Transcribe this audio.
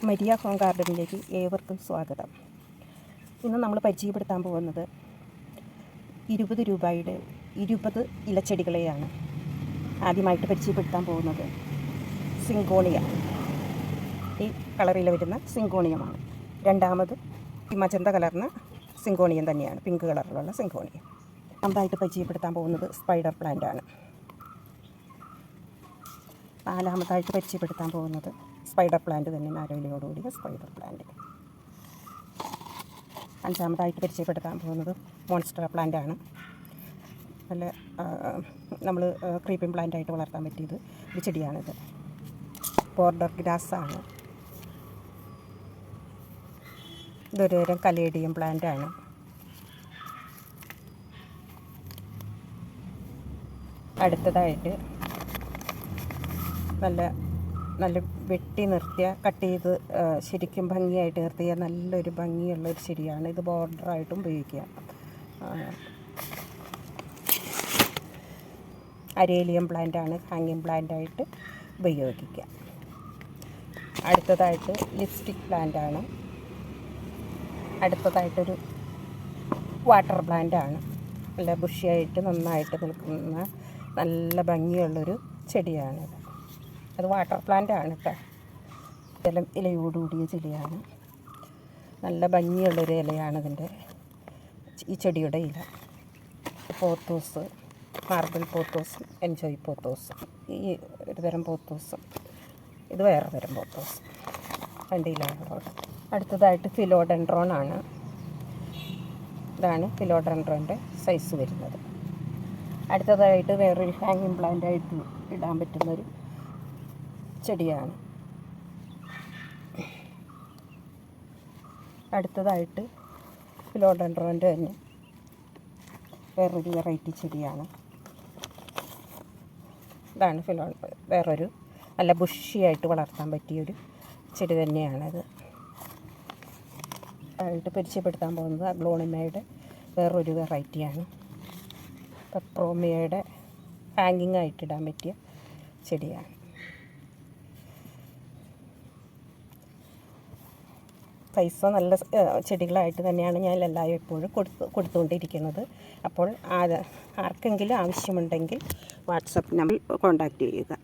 Maria home ഗാർഡനിലേക്ക് ഏവർക്കും സ്വാഗതം. ഇന്ന് നമ്മൾ പരിചയപ്പെടുത്താൻ പോകുന്നത് 20 രൂപയുടെ 20 ഇലച്ചെടികളെയാണ്. ആദ്യമായിട്ട് പരിചയപ്പെടുത്താൻ പോകുന്നത് സിങ്കോണിയ, ഈ കളറിൽ വരുന്ന സിങ്കോണിയമാണ്. രണ്ടാമത് ഈ മജന്ത കലർന്ന സിങ്കോണിയം തന്നെയാണ്, പിങ്ക് കളറിലുള്ള സിങ്കോണിയം. രണ്ടാമതായിട്ട് പരിചയപ്പെടുത്താൻ പോകുന്നത് സ്പൈഡർ പ്ലാന്റ് ആണ്. നാലാമതായിട്ട് പരിചയപ്പെടുത്താൻ പോകുന്നത് സ്പൈഡർ പ്ലാന്റ് തന്നെ, നാരയിലയോടുകൂടിയ സ്പൈഡർ പ്ലാന്റ്. അഞ്ചാമതായിട്ട് പരിചയപ്പെടുത്താൻ പോകുന്നത് മോൺസ്റ്റർ പ്ലാന്റ് ആണ്. നല്ല നമ്മൾ ക്രീപ്പിംഗ് പ്ലാന്റ് ആയിട്ട് വളർത്താൻ പറ്റിയത് ഒരു ചെടിയാണിത്. ബോർഡർ ഗ്രാസ് ആണ്. ഇതൊരു തരം കലേഡിയം പ്ലാന്റ് ആണ്. അടുത്തതായിട്ട് നല്ല വെട്ടി നിർത്തിയ, കട്ട് ചെയ്ത് ശരിക്കും ഭംഗിയായിട്ട് നിർത്തിയ നല്ലൊരു ഭംഗിയുള്ളൊരു ചെടിയാണ്. ഇത് ബോർഡറായിട്ടും ഉപയോഗിക്കുക. അരേലിയം പ്ലാന്റാണ്, ഹാങ്ങിങ് പ്ലാന്റായിട്ട് ഉപയോഗിക്കുക. അടുത്തതായിട്ട് ലിപ്സ്റ്റിക് പ്ലാന്റാണ്. അടുത്തതായിട്ടൊരു വാട്ടർ പ്ലാന്റാണ്. നല്ല ബുഷിയായിട്ട് നന്നായിട്ട് നിൽക്കുന്ന നല്ല ഭംഗിയുള്ളൊരു ചെടിയാണിത്. അത് വാട്ടർ പ്ലാന്റ് ആണ് കേട്ടോ. ഇലയോടുകൂടിയ ചെടിയാണ്. നല്ല ഭംഗിയുള്ളൊരു ഇലയാണ് ഈ ചെടിയുടെ ഇല. പോത്തോസ്, മാർബിൾ പോത്തോസും എൻജോയ് പോത്തോസും, ഈ ഒരു തരം പോത്തോസും ഇത് വേറെ തരം പോത്തോസ്, രണ്ട് ഇലകളോട്. അടുത്തതായിട്ട് ഫിലോഡെൻഡ്രോൺ ആണ്. ഇതാണ് ഫിലോഡെൻഡ്രോൻ്റെ സൈസ് വരുന്നത്. അടുത്തതായിട്ട് വേറൊരു ഹാങ്ങിങ് പ്ലാന്റായിട്ട് ഇടാൻ പറ്റുന്നൊരു ചെടിയാണ്. അടുത്തതായിട്ട് ഫിലോഡെൻഡ്രോൻ്റെ തന്നെ വേറൊരു വെറൈറ്റി ചെടിയാണ്. ഇതാണ് വേറൊരു നല്ല ബുഷിയായിട്ട് വളർത്താൻ പറ്റിയൊരു ചെടി തന്നെയാണത്. ആയിട്ട് പരിചയപ്പെടുത്താൻ പോകുന്നത് അഗ്ലോണിമയുടെ വേറൊരു വെറൈറ്റിയാണ്. പെപ്രോമിയയുടെ ഹാങ്ങിങ് ആയിട്ടിടാൻ പറ്റിയ ചെടിയാണ്. സൈസ് നല്ല ചെടികളായിട്ട് തന്നെയാണ് ഞാൻ എല്ലാവരും എപ്പോഴും കൊടുത്തുകൊണ്ടിരിക്കുന്നത്. അപ്പോൾ ആർക്കെങ്കിലും ആവശ്യമുണ്ടെങ്കിൽ വാട്സപ്പ് നമ്പറിൽ കോൺടാക്റ്റ് ചെയ്യുക.